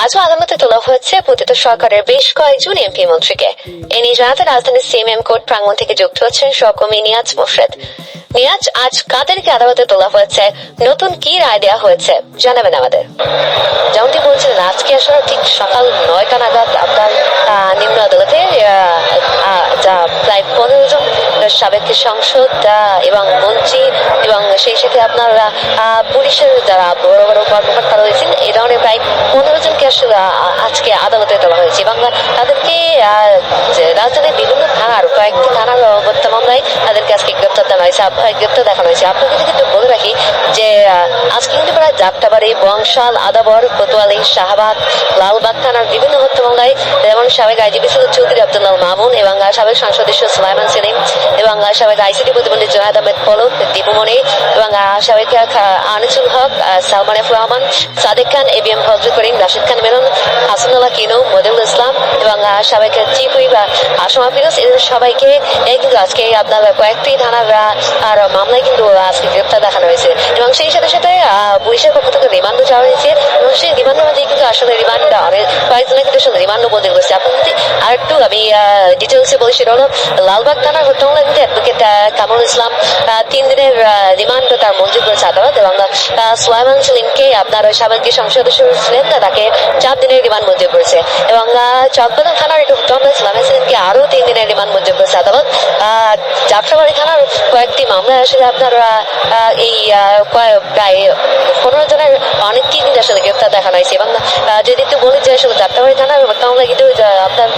আজও আদালতে তোলা হয়েছে পতিত সরকারের বেশ কয়েকজন এমপি মন্ত্রীকে। এ নিয়ে জানাতে রাজধানীর সিএমএম কোর্ট প্রাঙ্গণ থেকে যুক্ত হচ্ছেন সহকর্মী নিয়াজ মোর্শেদ। নিয়াজ, আজ কাদেরকে আদালতে তোলা হয়েছে, নতুন কি রায় দেওয়া হয়েছে জানাবেন আমাদের। যেমনটি বলছিলেন, আজকে আসলে ঠিক সকাল 9টা নাগাদ আপনার নিম্ন আদালতে যা প্রায় 15 জন সাবেক সংসদ এবং মন্ত্রী এবং সেই সাথে আপনার পুলিশের যারা বড় বড় কর্মকর্তা রয়েছেন, এই ধরনের প্রায় 15 জনকে আসলে আজকে আদালতে তোলা হয়েছে এবং তাদেরকে রাজধানীর বিভিন্ন থানার কয়েকটি থানার হত্যা মামলায় তাদেরকে আজকে গ্রেপ্তার দেখানো হয়েছে। আপনাকে কিন্তু বলে রাখি যে আজকে কিন্তু প্রায় যাত্রাবাড়ি, বংশাল, আদাবর, কোতোয়ালি, শাহবাগ, লালবাগ থানার বিভিন্ন হত্যা মামলায় যেমন সাবেক আইজিপি চৌধুরী আব্দুল্লাহ মামুন এবং সাবেক সংসদ সদস্য সুলাইমান সেলিম এবং সাবেক আইসিটি প্রতিমন্ত্রী জোনায়েদ আহমেদ পলক, দীপুমণি এবং সাবেক আনিসুল হক, সালমান এফ রহমান, সাদেক খান, এবিএম ফজলুল করিম, রাশিদ খান মেনন, হাসানুল্লাহ কিনু, মদিউল ইসলাম এবং সাবেক চিফ হুইপ আসমা ফিরোজ, এদের সবাইকে কিন্তু আজকে আপনার কয়েকটি থানার আর মামলায় কিন্তু আজকে গ্রেপ্তার দেখানো হয়েছে এবং সেই সাথে সাথে পুলিশের পক্ষ থেকে রিমান্ডও চাওয়া হয়েছে এবং সেই রিমান্ডের মধ্যে কিন্তু আসলে রিমান্ড অনেক কয়েকজনের কিন্তু আসলে রিমান্ডও বদল করছে। আপনার যদি আরেকটু আমি ডিটেলসে বলি, সেটা হলো লালবাগ থানার হত্যা মামলায় কিন্তু অ্যাডভোকেট কামরুল ইসলাম 3 দিনের রিমান্ড তার মঞ্জুর করেছে আদালত এবং সুলাইমান সেলিমকে আপনার সাবেক যে সংসদ সদস্য ছিলেন তাকে 4 দিনের রিমান্ড মঞ্জুর করেছে এবং চকবাজার থানার একটু হত্যা মামলায় সুলাইমান সেলিমকে আরো 3 দিনের রিমান্ড মঞ্জুর করেছে আদালত। যাত্রাবাড়ি থানার কয়েকটি মামলায় আসলে আপনার এই প্রায় 15 জনের অনেককেই কিন্তু আসলে গ্রেপ্তার দেখানো হয়েছে এবং যদি একটু বলি যে আসলে যাত্রাবাড়ি থানার হত্যা মামলায় কিন্তু আপনার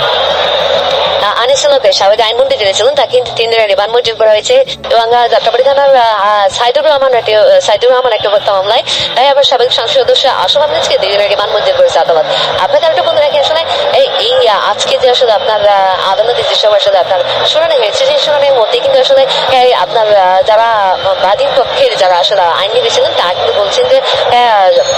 আনিসুল হকের সাবেক আইনমন্ত্রী যিনি ছিলেন তাকে কিন্তু 3 দিনের রিমান্ড মঞ্জুর করা হয়েছে এবং যাত্রাবাড়ি থানার সাইদুর রহমান একটা হত্যা মামলায় তাই আবার সাবেক সংসদ সদস্য আসম আহমেদকে 2 দিনের রিমান্ড মঞ্জুর করেছে আদালত। আপনাদের একটা বন্ধু রাখি আসলে এই আজকে যে আসলে আপনার আদালতে যেসব আসলে আপনার শুনানি হয়েছে, সেই শুনানির মধ্যে কিন্তু আসলে আপনার যারা বাদী পক্ষের যারা আসলে আইনজীবী ছিলেন তারা কিন্তু বলছেন যে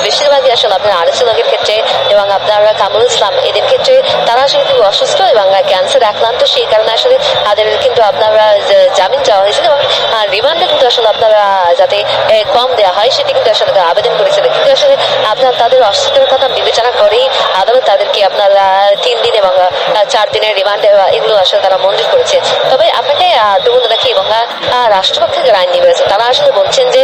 বেশিরভাগই আসলে আপনার আনিসুল হকের ক্ষেত্রে এবং আপনার কামরুল ইসলাম এদের ক্ষেত্রে তারা আসলে খুব অসুস্থ এবং ক্যান্সার আক্রান্ত, সেই কারণে আসলে তাদের কিন্তু আপনারা জামিন চাওয়া হয়েছিল এবং রিমান্ডে কিন্তু আসলে আপনারা যাতে কম দেওয়া হয় সেটি কিন্তু আসলে আবেদন করেছিল, কিন্তু আসলে আপনার তাদের অসুস্থতার কথা বিবেচনা করেই আদালত তাদেরকে আপনার 3 দিন এবং 4 দিনের রিমান্ড এগুলো আসলে তারা মঞ্জুর করেছে। তবে আপনাকে বন্ধু রাখি এবং রাষ্ট্রপক্ষের যারা আইনজীবী আছে তারা আসলে বলছেন যে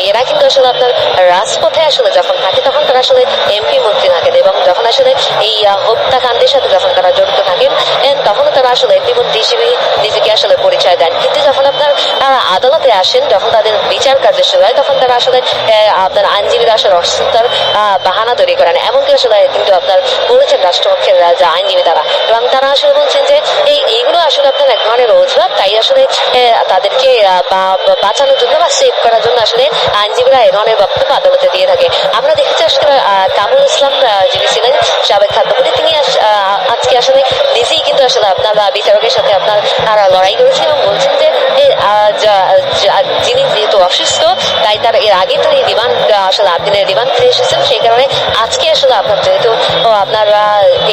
এরা কিন্তু আসলে আপনার রাজপথে আসলে যখন থাকে তখন তারা আসলে এমপি মন্ত্রী থাকেন এবং যখন আসলে এই হত্যাকাণ্ডের সাথে যখন তারা জড়িত থাকেন তখনও তারা আসলে এমপি মন্ত্রী হিসেবে নিজেকে আসলে পরিচয় দেন, কিন্তু যখন আপনার আদালতে আসেন যখন তাদের বিচার কার্য শুরু হয় তখন তারা আসলে আপনার আইনজীবীরা আসলে অসুস্থতার বাহানা তৈরি করেন, এমনকি আসলে কিন্তু আপনার বলেছেন রাষ্ট্রপক্ষের যে আইনজীবী তারা এবং তারা আসলে বলছেন যে এইগুলো আসলে আপনার এক ধরনের অজুহাত, তাই আসলে তাদেরকে বাঁচানোর জন্য বা সেভ করার জন্য আসলে আইনজীবীরা এই ধরনের বক্তব্য আদালতে দিয়ে থাকে। আমরা দেখেছি আসলে কামরুল ইসলাম যিনি ছিলেন সাবেক খাদ্যমন্ত্রী, তিনি আজকে আসলে নিজেই কিন্তু আসলে আপনার বিচারকের সাথে আপনার লড়াই করেছেন এবং বলছেন যে যিনি যেহেতু অসুস্থ তাই তার এর আগে তিনি রিমান্ড আসলে 8 দিনের রিমান্ড ফিরে এসেছেন, সেই কারণে আজকে আসলে আপনার যেহেতু আপনার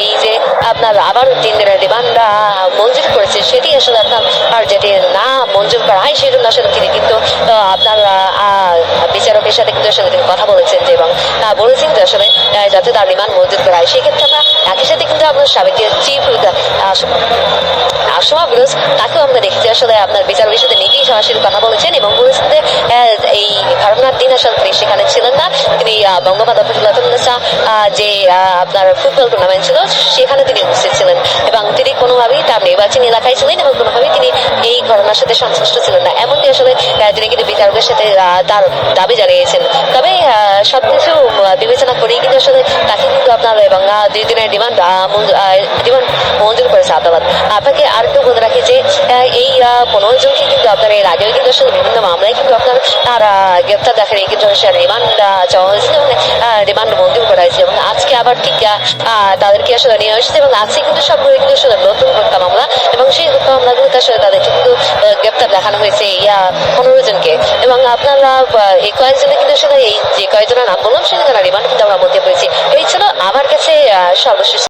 এই যে আপনার আবার 3 দিনের রিমান্ড মঞ্জুর করেছে সেটি আসলে আপনার আর যেটি না মঞ্জুর করা হয় সেই জন্য আসলে তিনি কিন্তু আপনার বিচারকের সাথে কিন্তু আসলে তিনি কথা বলেছেন যে এবং বলেছেন যে আসলে যাতে তার রিমান্ড মঞ্জুর করা হয়। সেক্ষেত্রে আমরা একই সাথে কিন্তু আপনার সাবেক চিফ আসমা ফিরোজ তাকেও আমরা দেখেছি আসলে আপনার বিচারকের সাথে নিজেই সরাসরি কথা বলেছেন এবং বলেছেন যে এই ঘটনার দিন আসলে তিনি সেখানে ছিলেন না, তিনি বঙ্গবন্ধু ফজলুল্লাহ যে আপনার ফুটবল টুর্নামেন্ট ছিল সেখানে তিনি উপস্থিত ছিলেন এবং তিনি কোনোভাবেই তার নির্বাচনী এলাকায় ছিলেন এবং কোনোভাবেই তিনি এই ঘটনার সাথে সংশ্লিষ্ট ছিলেন না, এমনকি আসলে তিনি কিন্তু বিচারকের সাথে তার দাবি জানিয়েছেন। তবে সবকিছু বিবেচনা করেই কিন্তু আসলে তাকে কিন্তু আপনার এবং 2 দিনের রিমান্ড মঞ্জুর করেছে আদালত। আপনাকে আর একটু বলে রাখি যে এই 15 জনকে কিন্তু আপনার এর আগেও কিন্তু আসলে বিভিন্ন মামলায় কিন্তু আপনার গ্রেপ্তার দেখালে কিন্তু রিমান্ড চাওয়া হয়েছিল এবং রিমান্ড মঞ্জুর করা হয়েছে এবং আজকে আবার ঠিক তাদেরকে আসলে নিয়ে এসেছে এবং আজকে কিন্তু সবগুলো কিন্তু আসলে নতুন হত্যা মামলা এবং সেই হত্যা মামলাগুলোতে আসলে তাদেরকে কিন্তু গ্রেপ্তার দেখানো হয়েছে 15 জনকে এবং আপনারা এই কয়েকজনে কিন্তু আসলে এই যে কয়েকজনের নাম বললাম সেখানে রিমান্ড কিন্তু আমরা মধ্যে পেয়েছি। এই ছিল আমার কাছে সর্বশেষ।